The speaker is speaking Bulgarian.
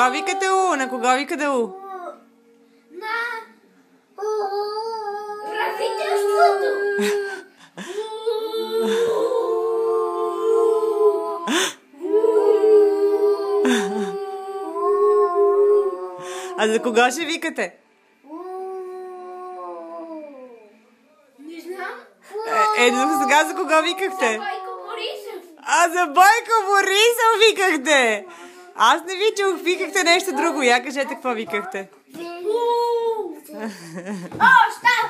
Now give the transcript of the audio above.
кого викате у? На кого викате у? На правителството. А за кого ще викате? Не знам. Сега за кого викахте? За Бойко Борисов. А за Бойко Борисов викахте! Аз не ви чух, викахте нещо друго. Я кажете какво викахте. О, става!